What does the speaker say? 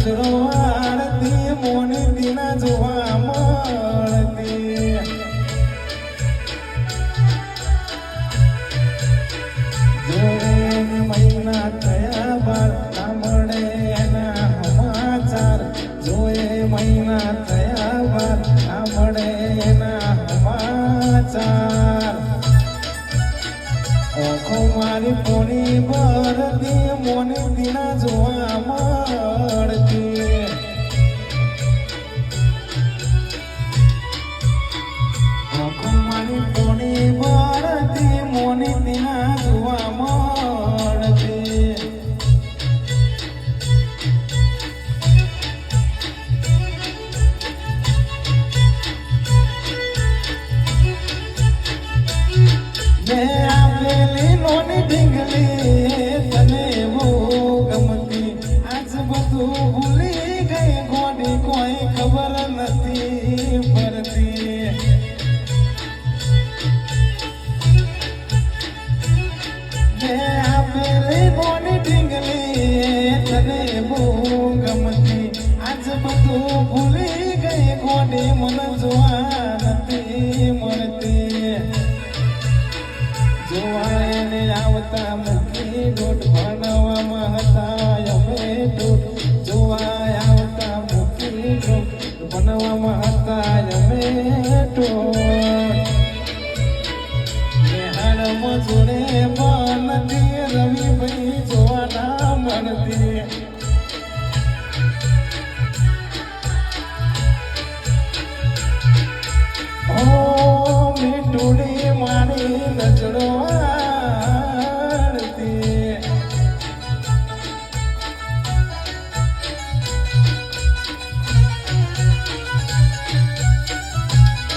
નજરો આરતી મોની દીના જોવા મળતી જોડે મહિના થયા બાર ના મળે એના સમાચાર જોએ મહિના થયા બાર ના મળે એના સમાચાર ઓખો મારી પોણી ભરતી મોની દીના જોવા મળતી ઓખો મારી પોણી ભરતી મોની દીના જોવા મળતી નોની ઢીંગલી તને બહુ ગમતી આજ બધું ભૂલી ગઈ ગોડી કોઈ ખબર નથી પડતી આપેલી નોની ઢીંગલી તને બહુ ગમતી આજ બધું ભૂલી ગઈ ગોડી મને જોવા નથી મળતી જોવાને આવતા મૂકી દોટ ભણવામાં હતા અમે દોટ જોવા આવતા મૂકી દોટ ભણવામાં હતા અમે દોટ નિહાળ મજૂરે બનતી રવિભાઈ જોવા ના મળતી